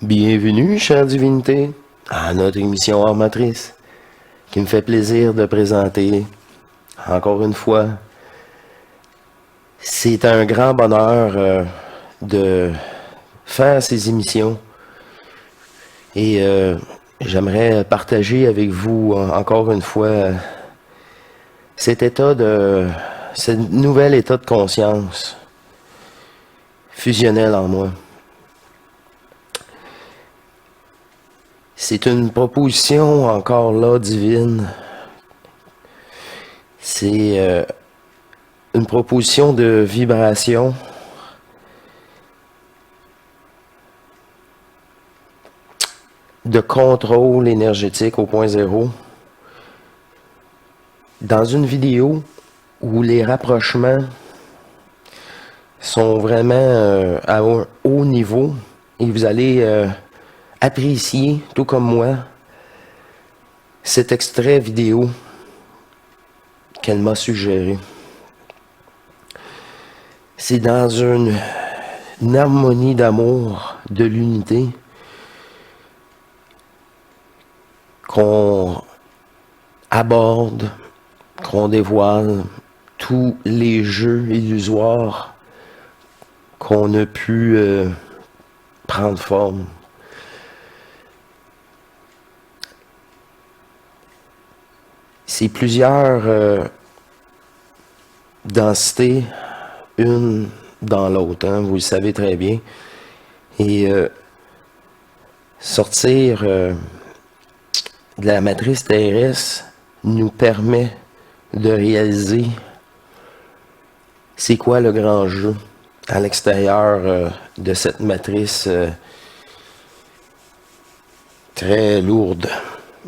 Bienvenue, chère divinité, à notre émission Hors Matrice, qui me fait plaisir de présenter, encore une fois. C'est un grand bonheur de faire ces émissions et j'aimerais partager avec vous, encore une fois, ce nouvel état de conscience fusionnel en moi. C'est une proposition encore là divine. C'est une proposition de vibration de contrôle énergétique au point zéro. Dans une vidéo où les rapprochements sont vraiment à un haut niveau et vous allez apprécier, tout comme moi, cet extrait vidéo qu'elle m'a suggéré. C'est dans une harmonie d'amour, de l'unité, qu'on aborde, qu'on dévoile tous les jeux illusoires qu'on a pu prendre forme. C'est plusieurs densités, une dans l'autre, hein, vous le savez très bien. Et sortir de la matrice terrestre nous permet de réaliser c'est quoi le grand jeu à l'extérieur de cette matrice très lourde.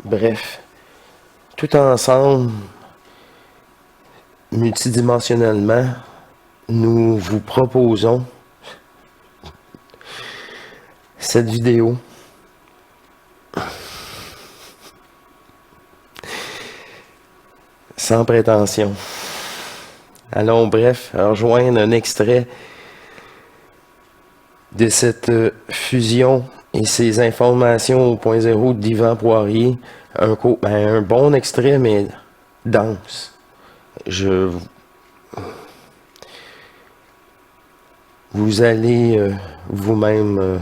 Bref, tout ensemble, multidimensionnellement, nous vous proposons cette vidéo sans prétention. Allons, bref, rejoindre un extrait de cette fusion et ces informations au point zéro d'Yvan Poirier. Un bon extrait, mais dense. Vous allez vous-même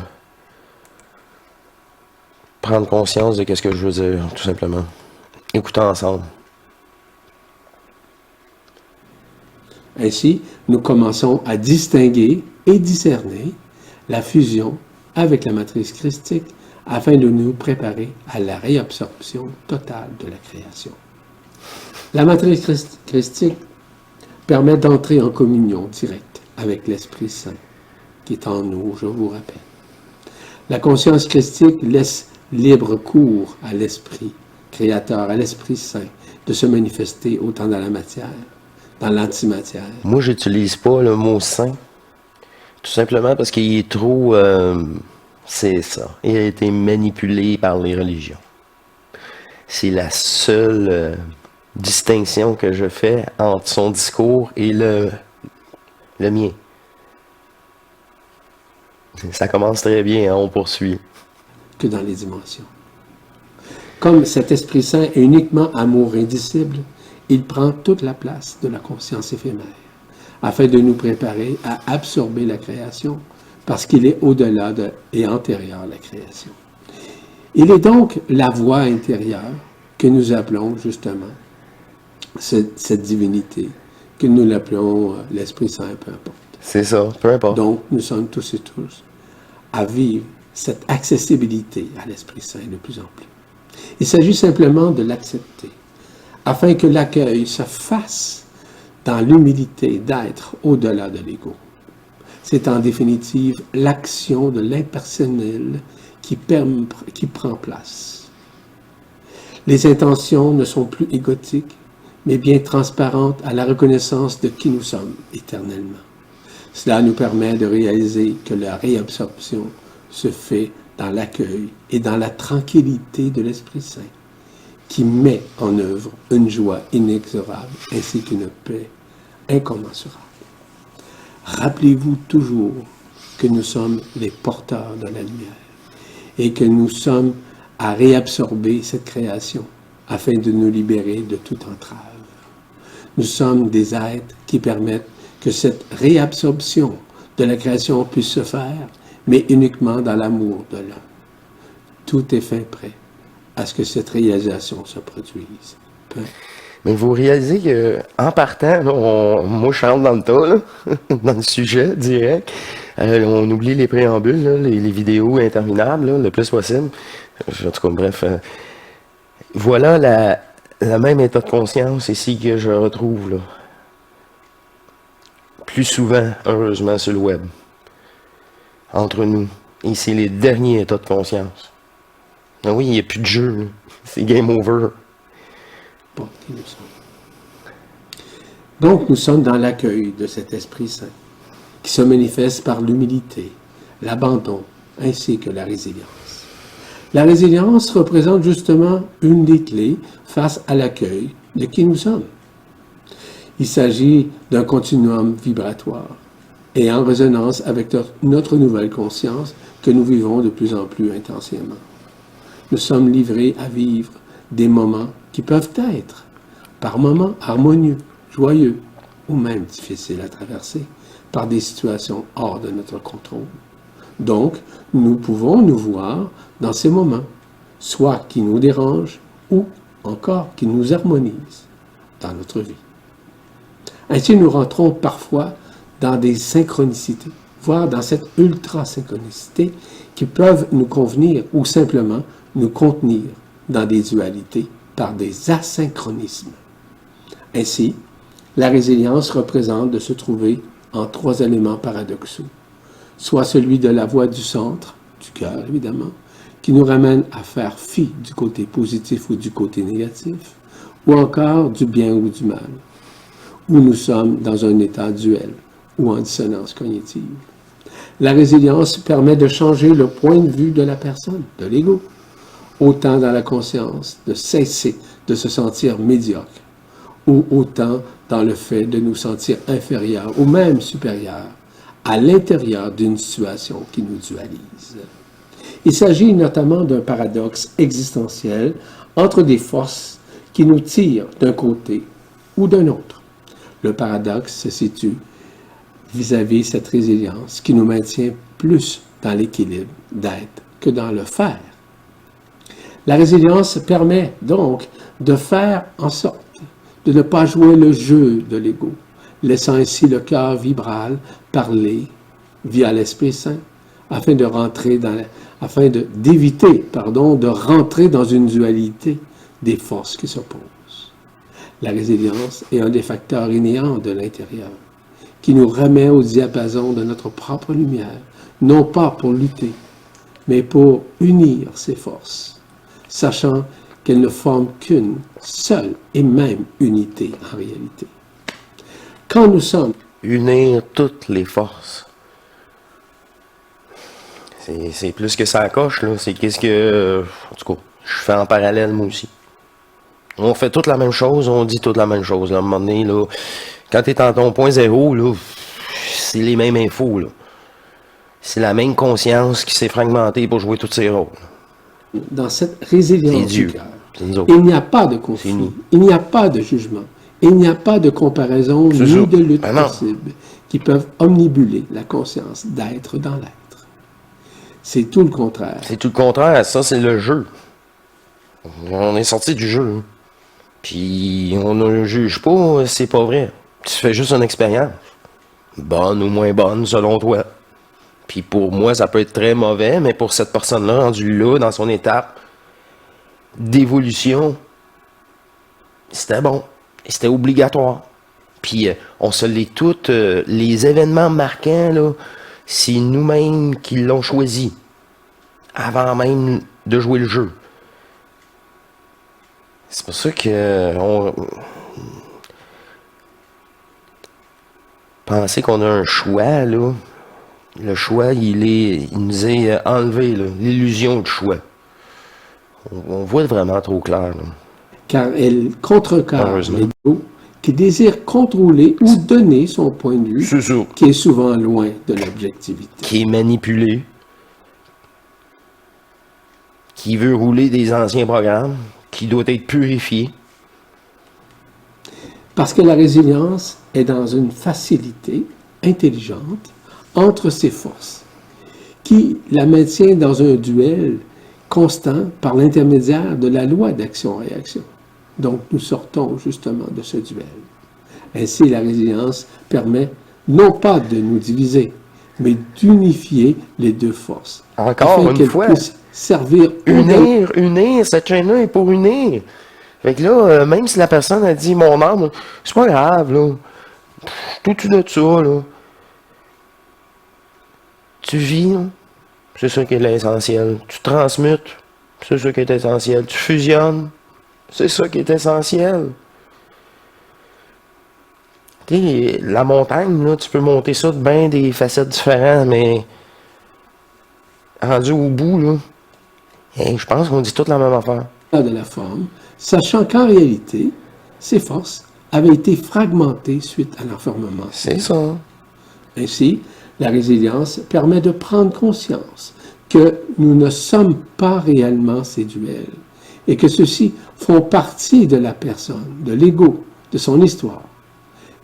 prendre conscience de ce que je veux dire, tout simplement. Écoutons ensemble. Ainsi, nous commençons à distinguer et discerner la fusion avec la matrice christique afin de nous préparer à la réabsorption totale de la création. La matrice christique permet d'entrer en communion directe avec l'Esprit Saint qui est en nous, je vous rappelle. La conscience christique laisse libre cours à l'Esprit créateur, à l'Esprit Saint, de se manifester autant dans la matière, dans l'antimatière. Moi, j'utilise pas le mot saint, tout simplement parce qu'il est trop... c'est ça. Il a été manipulé par les religions. C'est la seule distinction que je fais entre son discours et le mien. Ça commence très bien, hein, on poursuit. Que dans les dimensions. Comme cet Esprit Saint est uniquement amour indicible, il prend toute la place de la conscience éphémère, afin de nous préparer à absorber la création, parce qu'il est au-delà et antérieur à la création. Il est donc la voix intérieure que nous appelons justement cette divinité, que nous l'appelons l'Esprit Saint, peu importe. C'est ça, peu importe. Donc, nous sommes tous et tous à vivre cette accessibilité à l'Esprit Saint de plus en plus. Il s'agit simplement de l'accepter, afin que l'accueil se fasse dans l'humilité d'être au-delà de l'ego. C'est en définitive l'action de l'impersonnel qui prend place. Les intentions ne sont plus égotiques, mais bien transparentes à la reconnaissance de qui nous sommes éternellement. Cela nous permet de réaliser que la réabsorption se fait dans l'accueil et dans la tranquillité de l'Esprit Saint, qui met en œuvre une joie inexorable ainsi qu'une paix incommensurable. Rappelez-vous toujours que nous sommes les porteurs de la lumière et que nous sommes à réabsorber cette création afin de nous libérer de toute entrave. Nous sommes des êtres qui permettent que cette réabsorption de la création puisse se faire, mais uniquement dans l'amour de l'un. Tout est fin prêt à ce que cette réalisation se produise. Mais vous réalisez qu'en partant, là, moi je rentre dans le tas, là, dans le sujet direct. On oublie les préambules, là, les vidéos interminables, là, le plus possible. En tout cas, bref. Voilà la même état de conscience ici que je retrouve là, plus souvent, heureusement, sur le web, entre nous. Et c'est les derniers états de conscience. Ah oui, il n'y a plus de jeu, là. C'est game over. Bon, donc, nous sommes dans l'accueil de cet Esprit Saint, qui se manifeste par l'humilité, l'abandon, ainsi que la résilience. La résilience représente justement une des clés face à l'accueil de qui nous sommes. Il s'agit d'un continuum vibratoire et en résonance avec notre nouvelle conscience que nous vivons de plus en plus intensément. Nous sommes livrés à vivre des moments qui peuvent être, par moments, harmonieux, joyeux ou même difficiles à traverser par des situations hors de notre contrôle. Donc, nous pouvons nous voir dans ces moments, soit qui nous dérangent ou encore qui nous harmonisent dans notre vie. Ainsi, nous rentrons parfois dans des synchronicités, voire dans cette ultra-synchronicité qui peuvent nous convenir ou simplement nous contenir dans des dualités par des asynchronismes. Ainsi, la résilience représente de se trouver en trois éléments paradoxaux, soit celui de la voie du centre, du cœur évidemment, qui nous ramène à faire fi du côté positif ou du côté négatif, ou encore du bien ou du mal, où nous sommes dans un état duel ou en dissonance cognitive. La résilience permet de changer le point de vue de la personne, de l'ego, autant dans la conscience de cesser de se sentir médiocre, ou autant dans le fait de nous sentir inférieurs ou même supérieurs à l'intérieur d'une situation qui nous dualise. Il s'agit notamment d'un paradoxe existentiel entre des forces qui nous tirent d'un côté ou d'un autre. Le paradoxe se situe vis-à-vis cette résilience qui nous maintient plus dans l'équilibre d'être que dans le faire. La résilience permet donc de faire en sorte de ne pas jouer le jeu de l'ego, laissant ainsi le cœur vibral parler via l'Esprit Saint, afin d'éviter de rentrer dans une dualité des forces qui s'opposent. La résilience est un des facteurs inhérents de l'intérieur, qui nous remet au diapason de notre propre lumière, non pas pour lutter, mais pour unir ces forces, sachant qu'elles ne forment qu'une seule et même unité en réalité. Quand nous sommes... Unir toutes les forces. C'est plus que ça coche, là. C'est qu'est-ce que... En tout cas, je fais en parallèle, moi aussi. On fait toute la même chose, on dit toute la même chose. Là. À un moment donné, là, quand tu es en ton point zéro, là, c'est les mêmes infos. Là. C'est la même conscience qui s'est fragmentée pour jouer tous ces rôles. Dans cette résilience du cœur, il n'y a pas de conflit, il n'y a pas de jugement, il n'y a pas de comparaison ni de lutte possible qui peuvent omnibuler la conscience d'être dans l'être. C'est tout le contraire. C'est tout le contraire, ça c'est le jeu. On est sorti du jeu. Puis on ne juge pas, c'est pas vrai. Tu fais juste une expérience. Bonne ou moins bonne selon toi. Puis pour moi, ça peut être très mauvais, mais pour cette personne-là, rendue là, dans son étape d'évolution, c'était bon. Et c'était obligatoire. Puis on se l'est toutes, les événements marquants, là, c'est nous-mêmes qui l'ont choisi. Avant même de jouer le jeu. C'est pour ça que penser qu'on a un choix, là. Le choix, il nous est enlevé, l'illusion de choix. On voit vraiment trop clair. Là. Car elle contrecarre l'ego qui désire contrôler ou donner son point de vue, qui est souvent loin de l'objectivité. Qui est manipulé. qui veut rouler des anciens programmes, qui doit être purifié. Parce que la résilience est dans une facilité intelligente entre ses forces, qui la maintient dans un duel constant par l'intermédiaire de la loi d'action-réaction. Donc, nous sortons justement de ce duel. Ainsi, la résilience permet non pas de nous diviser, mais d'unifier les deux forces. Encore afin une qu'elles fois, puissent servir unir, cette chaîne-là est pour unir. Fait que là, même si la personne a dit mon âme, c'est pas grave, là. Tout de ça, là. Tu vis, là. C'est ça qui est l'essentiel. Tu transmutes, c'est ça qui est essentiel. Tu fusionnes, c'est ça qui est essentiel. Tu sais, la montagne, là, tu peux monter ça de bien des facettes différentes, mais rendu au bout, là, je pense qu'on dit toute la même affaire. de la forme, sachant qu'en réalité, ces forces avaient été fragmentées suite à l'enfermement. C'est ça. Ainsi, la résilience permet de prendre conscience que nous ne sommes pas réellement ces duels et que ceux-ci font partie de la personne, de l'ego, de son histoire.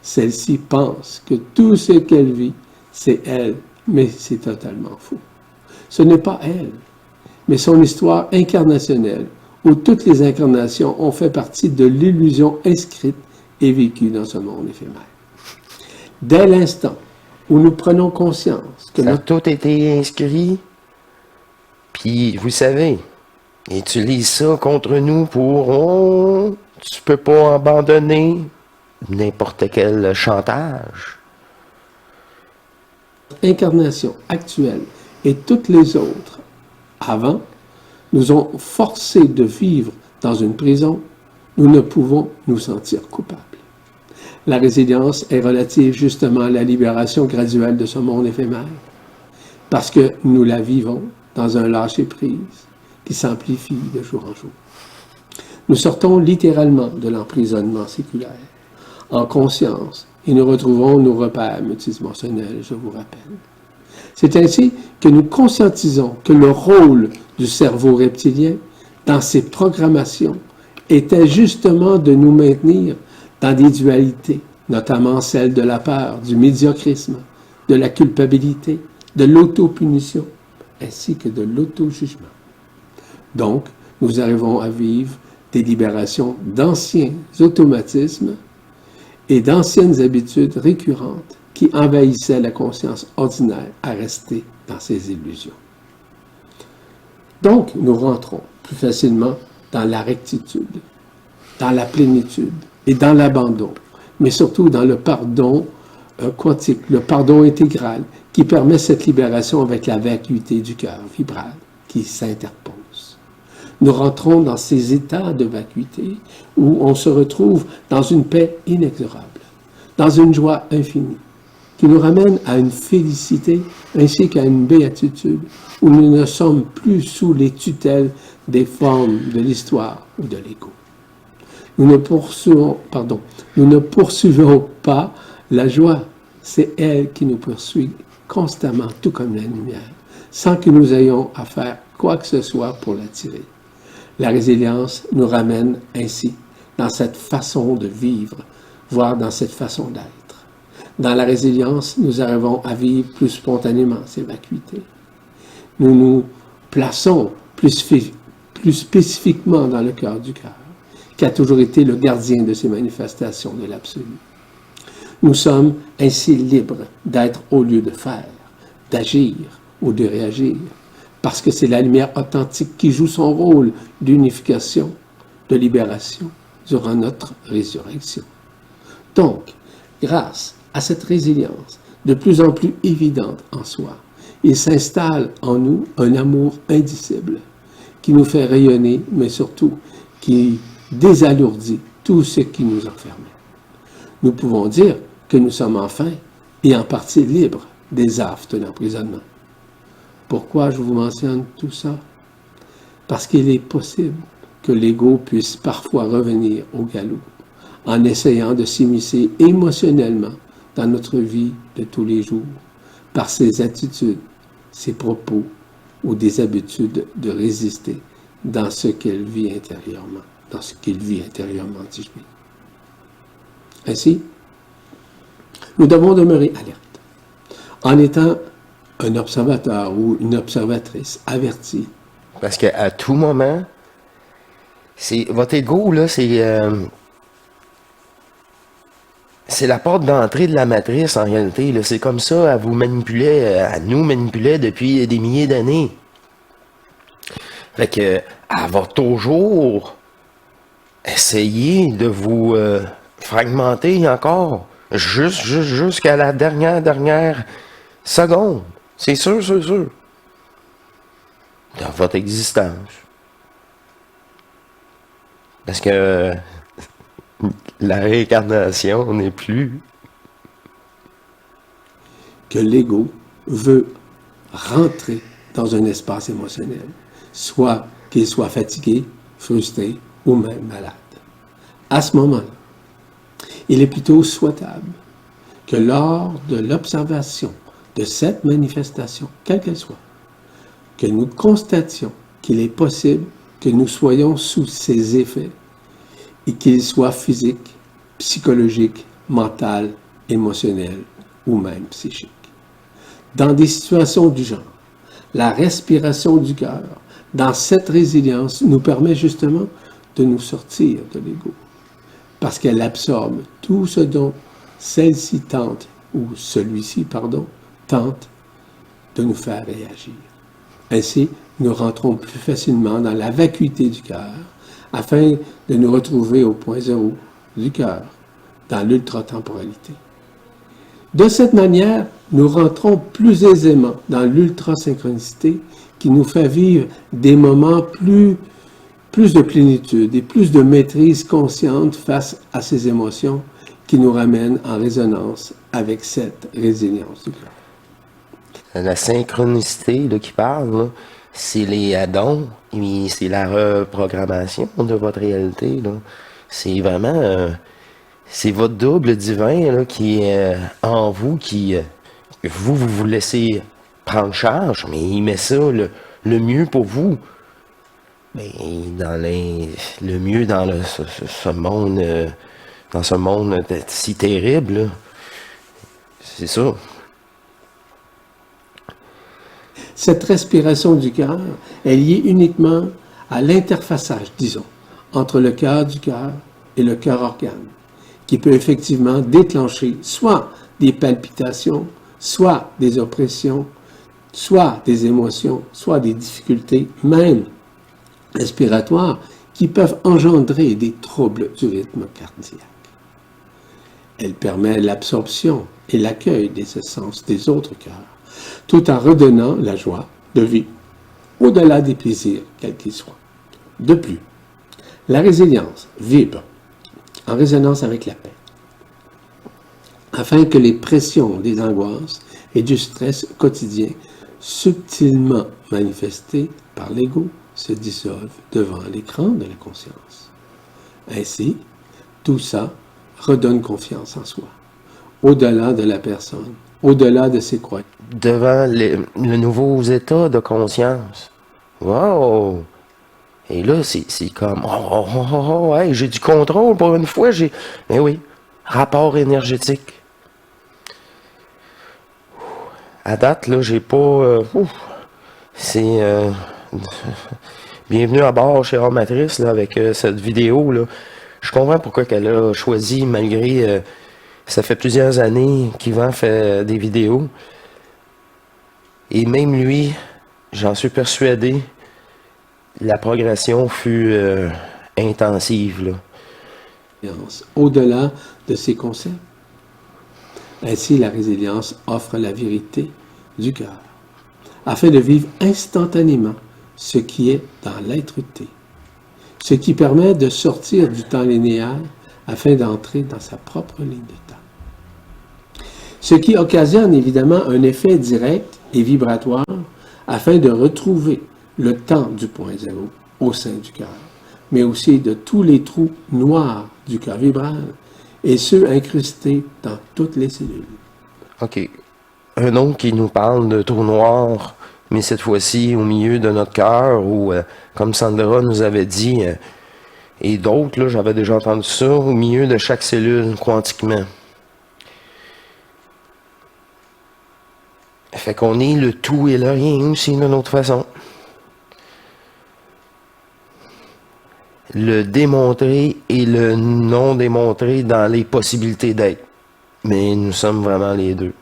Celle-ci pense que tout ce qu'elle vit, c'est elle, mais c'est totalement faux. Ce n'est pas elle, mais son histoire incarnationnelle, où toutes les incarnations ont fait partie de l'illusion inscrite et vécue dans ce monde éphémère. Dès l'instant où nous prenons conscience que Ça a tout été inscrit, puis vous savez, ils utilisent ça contre nous pour tu peux pas abandonner n'importe quel chantage. incarnation actuelle et toutes les autres avant nous ont forcés de vivre dans une prison, nous ne pouvons nous sentir coupables. La résilience est relative justement à la libération graduelle de ce monde éphémère, parce que nous la vivons dans un lâcher-prise qui s'amplifie de jour en jour. Nous sortons littéralement de l'emprisonnement séculaire, en conscience, et nous retrouvons nos repères multidimensionnels, je vous rappelle. C'est ainsi que nous conscientisons que le rôle du cerveau reptilien dans ses programmations était justement de nous maintenir dans des dualités, notamment celle de la peur, du médiocrisme, de la culpabilité, de l'autopunition, ainsi que de l'auto-jugement. Donc, nous arrivons à vivre des libérations d'anciens automatismes et d'anciennes habitudes récurrentes qui envahissaient la conscience ordinaire à rester dans ses illusions. Donc, nous rentrons plus facilement dans la rectitude, dans la plénitude et dans l'abandon, mais surtout dans le pardon quantique, le pardon intégral qui permet cette libération avec la vacuité du cœur vibral qui s'interpose. Nous rentrons dans ces états de vacuité où on se retrouve dans une paix inexorable, dans une joie infinie, qui nous ramène à une félicité ainsi qu'à une béatitude où nous ne sommes plus sous les tutelles des formes de l'histoire ou de l'ego. Nous ne poursuivons pas la joie, c'est elle qui nous poursuit constamment, tout comme la lumière, sans que nous ayons à faire quoi que ce soit pour l'attirer. La résilience nous ramène ainsi dans cette façon de vivre, voire dans cette façon d'être. Dans la résilience, nous arrivons à vivre plus spontanément ces vacuités. Nous nous plaçons plus spécifiquement dans le cœur du cœur, qui a toujours été le gardien de ces manifestations de l'absolu. Nous sommes ainsi libres d'être au lieu de faire, d'agir ou de réagir, parce que c'est la lumière authentique qui joue son rôle d'unification, de libération durant notre résurrection. Donc, grâce à cette résilience de plus en plus évidente en soi, il s'installe en nous un amour indicible qui nous fait rayonner, mais surtout qui désalourdit tout ce qui nous enfermait. Nous pouvons dire que nous sommes enfin et en partie libres des affres de l'emprisonnement. Pourquoi je vous mentionne tout ça? Parce qu'il est possible que l'ego puisse parfois revenir au galop en essayant de s'immiscer émotionnellement dans notre vie de tous les jours par ses attitudes, ses propos ou des habitudes de résister dans ce qu'elle vit intérieurement, dis-je bien. Ainsi, nous devons demeurer alertes, en étant un observateur ou une observatrice avertie. Parce qu'à tout moment, votre ego, là, c'est la porte d'entrée de la matrice, en réalité. Là. C'est comme ça, elle nous manipulait depuis des milliers d'années. Fait que, elle va toujours essayer de vous fragmenter encore. Jusqu'à la dernière seconde. C'est sûr. Dans votre existence. Parce que la réincarnation n'est plus que l'ego veut rentrer dans un espace émotionnel, soit qu'il soit fatigué, frustré ou même malade. À ce moment-là, il est plutôt souhaitable que lors de l'observation de cette manifestation, quelle qu'elle soit, que nous constations qu'il est possible que nous soyons sous ses effets et qu'ils soient physiques, psychologiques, mentales, émotionnelles ou même psychiques. Dans des situations du genre, la respiration du cœur, dans cette résilience, nous permet justement de nous sortir de l'ego, parce qu'elle absorbe tout ce dont celle-ci tente, ou celui-ci, pardon, tente de nous faire réagir. Ainsi, nous rentrons plus facilement dans la vacuité du cœur, afin de nous retrouver au point zéro du cœur, dans l'ultratemporalité. De cette manière, nous rentrons plus aisément dans l'ultrasynchronicité qui nous fait vivre des moments plus de plénitude et plus de maîtrise consciente face à ces émotions qui nous ramènent en résonance avec cette résilience du cœur. La synchronicité là, qui parle, là, c'est les addons, c'est la reprogrammation de votre réalité. Là. C'est vraiment... c'est votre double divin là, qui est en vous, qui... vous laissez prendre charge, mais il met ça le mieux pour vous. Mais le mieux dans ce monde... dans ce monde si terrible, là. C'est ça. Cette respiration du cœur est liée uniquement à l'interfaçage, disons, entre le cœur du cœur et le cœur organe, qui peut effectivement déclencher soit des palpitations, soit des oppressions, soit des émotions, soit des difficultés, même respiratoires, qui peuvent engendrer des troubles du rythme cardiaque. Elle permet l'absorption et l'accueil des essences des autres cœurs, tout en redonnant la joie de vivre, au-delà des plaisirs, quels qu'ils soient. De plus, la résilience vibre en résonance avec la paix, afin que les pressions des angoisses et du stress quotidien, subtilement manifestés par l'ego, se dissolvent devant l'écran de la conscience. Ainsi, tout ça redonne confiance en soi, au-delà de la personne, au-delà de ses croyances. Devant le nouveau état de conscience. Wow! Et là, c'est comme, ouais, j'ai du contrôle pour une fois. Mais oui, rapport énergétique. À date, là, j'ai pas... c'est... bienvenue à bord chez Hors Matrice, là, avec cette vidéo, là. Je comprends pourquoi qu'elle a choisi, malgré... ça fait plusieurs années qu'Yvan fait des vidéos. Et même lui, j'en suis persuadé, la progression fut intensive, là. Au-delà de ces concepts. Ainsi, la résilience offre la vérité du cœur, afin de vivre instantanément ce qui est dans l'être-té, ce qui permet de sortir du temps linéaire afin d'entrer dans sa propre ligne de temps. Ce qui occasionne évidemment un effet direct et vibratoire afin de retrouver le temps du point zéro au sein du cœur, mais aussi de tous les trous noirs du cœur vibral et ceux incrustés dans toutes les cellules. OK. Un autre qui nous parle de trous noirs mais cette fois-ci au milieu de notre cœur, ou comme Sandra nous avait dit, et d'autres, là, j'avais déjà entendu ça, au milieu de chaque cellule quantiquement. Fait qu'on est le tout et le rien aussi d'une autre façon. Le démontrer et le non démontrer dans les possibilités d'être. Mais nous sommes vraiment les deux.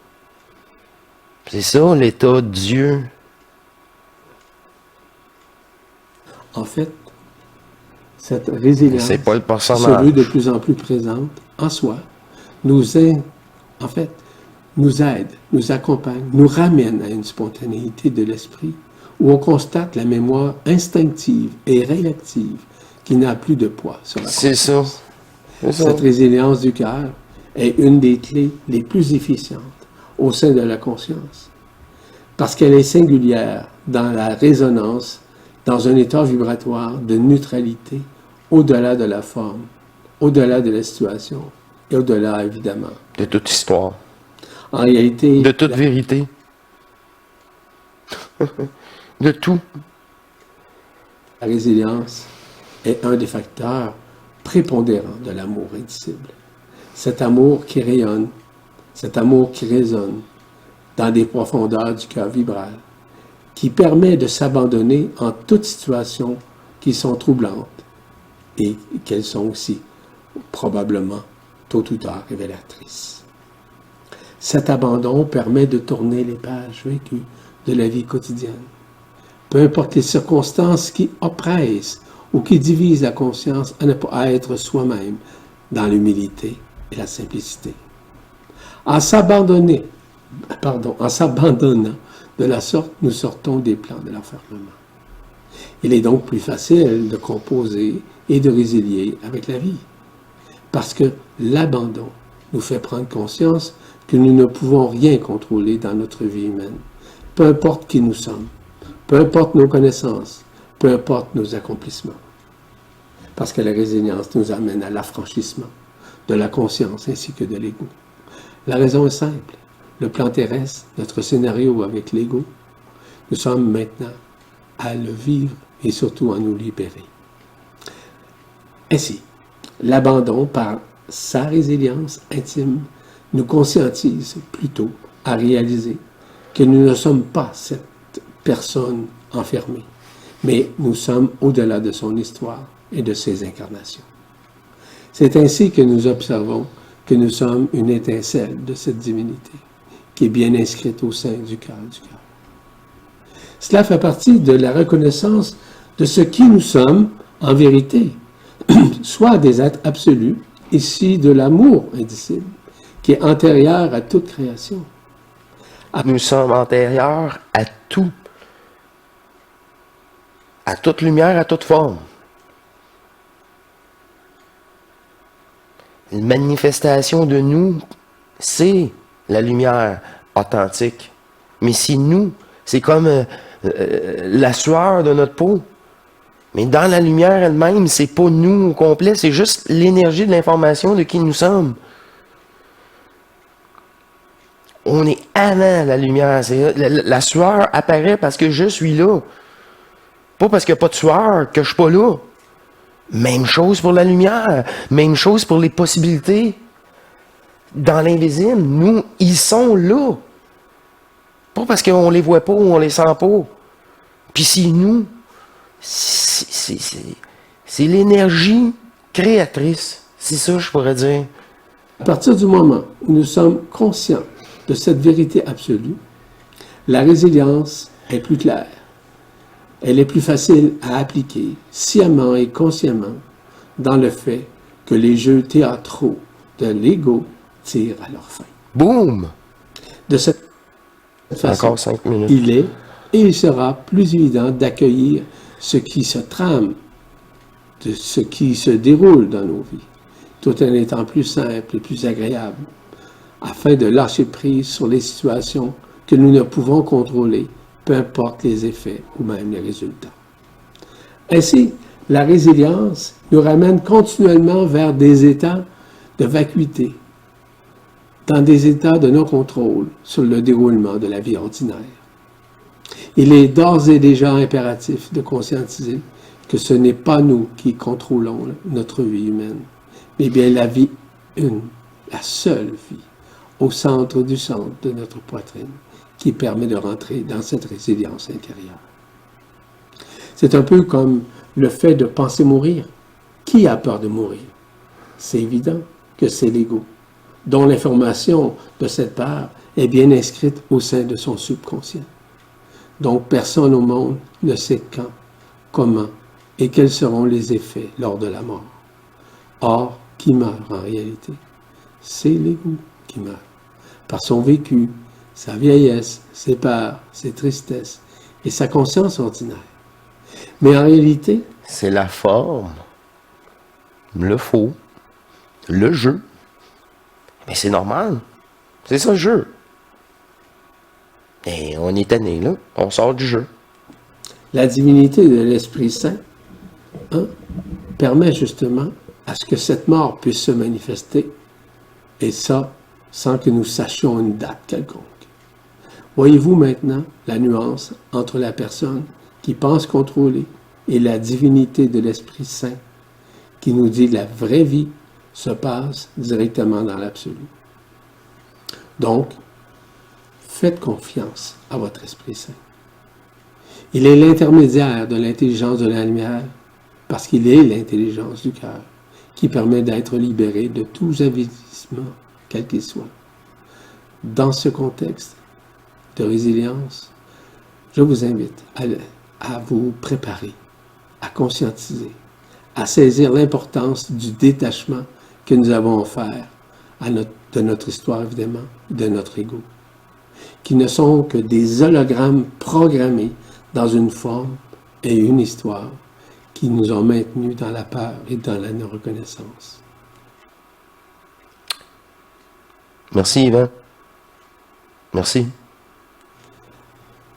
C'est ça l'état de Dieu. En fait, cette résilience C'est pas le se personnage. veut de plus en plus présente en soi, nous aide, nous accompagne, nous ramène à une spontanéité de l'esprit où on constate la mémoire instinctive et réactive qui n'a plus de poids sur la C'est ça. conscience. C'est ça. Cette résilience du cœur est une des clés les plus efficientes au sein de la conscience parce qu'elle est singulière dans la résonance, dans un état vibratoire de neutralité au-delà de la forme, au-delà de la situation et au-delà, évidemment. De toute histoire. En réalité, De toute vérité. De tout. la résilience est un des facteurs prépondérants de l'amour indicible. Cet amour qui rayonne, cet amour qui résonne dans des profondeurs du cœur vibral, qui permet de s'abandonner en toutes situations qui sont troublantes et qu'elles sont aussi probablement tôt ou tard révélatrices. Cet abandon permet de tourner les pages vécues de la vie quotidienne. Peu importe les circonstances qui oppressent ou qui divisent la conscience à ne pas être soi-même dans l'humilité et la simplicité. En s'abandonnant de la sorte, nous sortons des plans de l'enfermement. Il est donc plus facile de composer et de résilier avec la vie, parce que l'abandon nous fait prendre conscience que nous ne pouvons rien contrôler dans notre vie humaine, peu importe qui nous sommes, peu importe nos connaissances, peu importe nos accomplissements. Parce que la résilience nous amène à l'affranchissement de la conscience ainsi que de l'ego. La raison est simple. Le plan terrestre, notre scénario avec l'ego, nous sommes maintenant à le vivre et surtout à nous libérer. Ainsi, l'abandon par sa résilience intime nous conscientise plutôt à réaliser que nous ne sommes pas cette personne enfermée, mais nous sommes au-delà de son histoire et de ses incarnations. C'est ainsi que nous observons que nous sommes une étincelle de cette divinité qui est bien inscrite au sein du cœur du cœur. Cela fait partie de la reconnaissance de ce qui nous sommes en vérité, soit des êtres absolus, ici de l'amour indicible, qui est antérieur à toute création. Nous sommes antérieurs à tout. À toute lumière, à toute forme. Une manifestation de nous, c'est la lumière authentique. Mais c'est nous, c'est comme la sueur de notre peau. Mais dans la lumière elle-même, c'est pas nous au complet, c'est juste l'énergie de l'information de qui nous sommes. On est avant la lumière. La sueur apparaît parce que je suis là. Pas parce qu'il n'y a pas de sueur que je suis pas là. Même chose pour la lumière. Même chose pour les possibilités. Dans l'invisible, nous, ils sont là. Pas parce qu'on les voit pas ou on les sent pas. Puis c'est nous. C'est l'énergie créatrice. C'est ça, je pourrais dire. À partir du moment où nous sommes conscients de cette vérité absolue, la résilience est plus claire. Elle est plus facile à appliquer sciemment et consciemment dans le fait que les jeux théâtraux de l'ego tirent à leur fin. Boum! De cette façon, Encore 5 minutes. il est et il sera plus évident d'accueillir ce qui se trame, de ce qui se déroule dans nos vies, tout en étant plus simple et plus agréable, afin de lâcher prise sur les situations que nous ne pouvons contrôler, peu importe les effets ou même les résultats. Ainsi, la résilience nous ramène continuellement vers des états de vacuité, dans des états de non-contrôle sur le déroulement de la vie ordinaire. Il est d'ores et déjà impératif de conscientiser que ce n'est pas nous qui contrôlons notre vie humaine, mais bien la vie une, la seule vie, au centre du centre de notre poitrine, qui permet de rentrer dans cette résilience intérieure. C'est un peu comme le fait de penser mourir. Qui a peur de mourir? C'est évident que c'est l'ego, dont l'information de cette part est bien inscrite au sein de son subconscient. Donc personne au monde ne sait quand, comment et quels seront les effets lors de la mort. Or, qui meurt en réalité? C'est l'ego qui meurt, par son vécu, sa vieillesse, ses peurs, ses tristesses et sa conscience ordinaire. Mais en réalité, c'est la forme, le faux, le jeu. Mais c'est normal. C'est ça le jeu. Et on est tanné, là. On sort du jeu. La divinité de l'Esprit Saint permet justement à ce que cette mort puisse se manifester, et ça sans que nous sachions une date quelconque. Voyez-vous maintenant la nuance entre la personne qui pense contrôler et la divinité de l'Esprit Saint qui nous dit que la vraie vie se passe directement dans l'absolu. Donc, faites confiance à votre Esprit Saint. Il est l'intermédiaire de l'intelligence de la lumière parce qu'il est l'intelligence du cœur qui permet d'être libéré de tout avilissement, quel qu'il soit. Dans ce contexte de résilience, je vous invite à vous préparer, à conscientiser, à saisir l'importance du détachement que nous avons offert de notre histoire, évidemment, de notre ego, qui ne sont que des hologrammes programmés dans une forme et une histoire qui nous ont maintenus dans la peur et dans la non-reconnaissance. Merci, Yvan. Merci.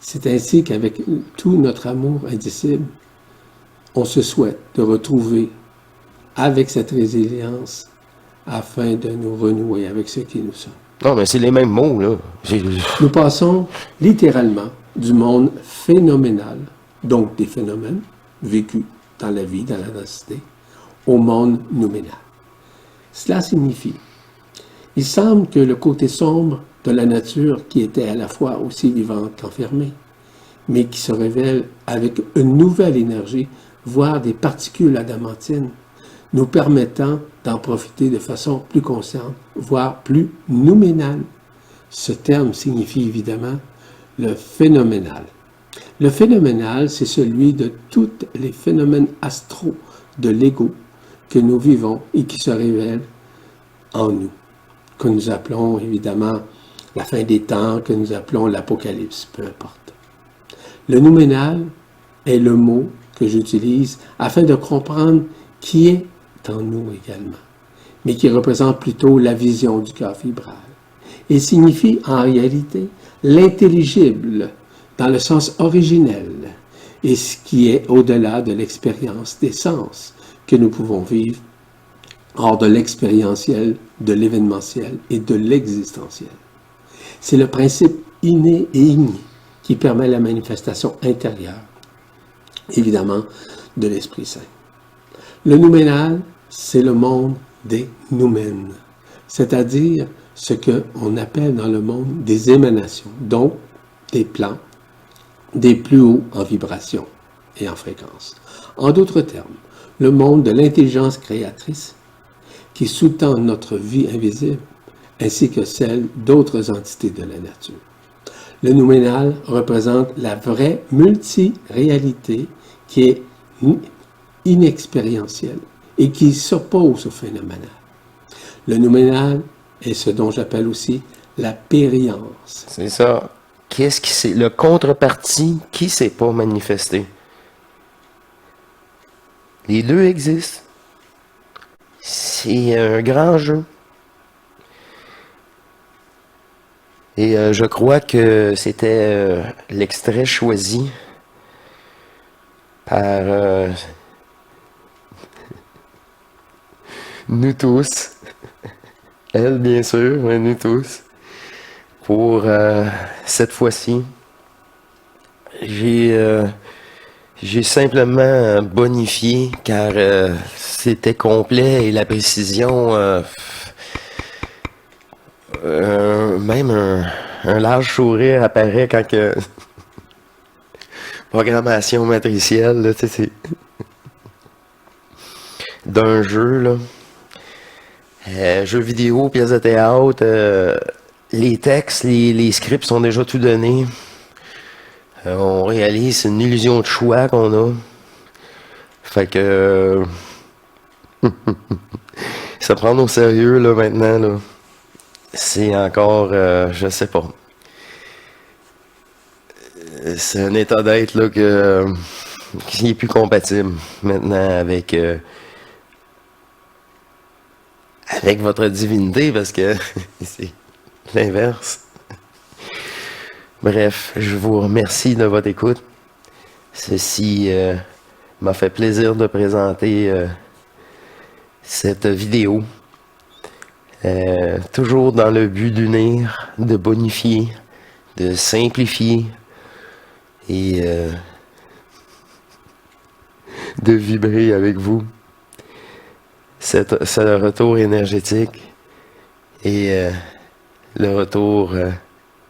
C'est ainsi qu'avec tout notre amour indicible, on se souhaite de retrouver avec cette résilience afin de nous renouer avec ce qui nous sommes. Non, mais c'est les mêmes mots, là. Nous passons littéralement du monde phénoménal, donc des phénomènes vécus dans la vie, dans la densité, au monde nouménal. Cela signifie, il semble que le côté sombre de la nature, qui était à la fois aussi vivante qu'enfermée, mais qui se révèle avec une nouvelle énergie, voire des particules adamantines, nous permettant d'en profiter de façon plus consciente, voire plus nouménale. Ce terme signifie évidemment le phénoménal. Le phénoménal, c'est celui de tous les phénomènes astraux de l'ego que nous vivons et qui se révèlent en nous, que nous appelons évidemment la fin des temps, que nous appelons l'apocalypse, peu importe. Le nouménal est le mot que j'utilise afin de comprendre qui est en nous également, mais qui représente plutôt la vision du cœur vibral. Il signifie en réalité l'intelligible dans le sens originel et ce qui est au-delà de l'expérience des sens que nous pouvons vivre, hors de l'expérientiel, de l'événementiel et de l'existentiel. C'est le principe inné et igné qui permet la manifestation intérieure, évidemment, de l'Esprit Saint. Le nouménal, c'est le monde des noumènes, c'est-à-dire ce qu'on appelle dans le monde des émanations, donc des plans, des plus hauts en vibration et en fréquence. En d'autres termes, le monde de l'intelligence créatrice qui sous-tend notre vie invisible ainsi que celle d'autres entités de la nature. Le nouménal représente la vraie multiréalité qui est inexpérientielle et qui s'oppose au phénoménal. Le nouménal est ce dont j'appelle aussi la périence. C'est ça. Qu'est-ce qui s'est... Le contrepartie, qui s'est pas manifesté? Les deux existent. C'est un grand jeu. Et je crois que c'était l'extrait choisi par nous tous. Elle, bien sûr, mais nous tous. Pour cette fois-ci, J'ai simplement bonifié car c'était complet et la précision, même un large sourire apparaît quand que programmation matricielle, là, tu sais, c'est d'un jeu, là. Jeux vidéo, pièces de théâtre, les textes, les scripts sont déjà tout donnés. On réalise une illusion de choix qu'on a. Fait que ça prend au sérieux là maintenant là. C'est encore je sais pas. C'est un état d'être là qui est plus compatible maintenant avec votre divinité parce que c'est l'inverse. Bref, je vous remercie de votre écoute. Ceci m'a fait plaisir de présenter cette vidéo. Toujours dans le but d'unir, de bonifier, de simplifier et de vibrer avec vous. Ce retour énergétique et le retour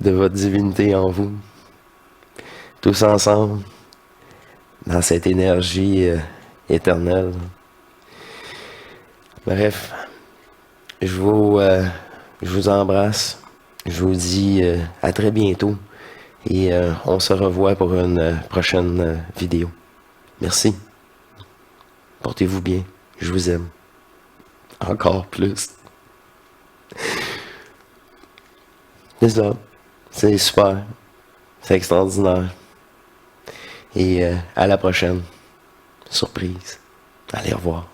de votre divinité en vous. Tous ensemble, dans cette énergie éternelle. Bref, je vous embrasse. Je vous dis à très bientôt. Et on se revoit pour une prochaine vidéo. Merci. Portez-vous bien. Je vous aime. Encore plus. C'est ça. C'est super. C'est extraordinaire. Et à la prochaine. Surprise. Allez, au revoir.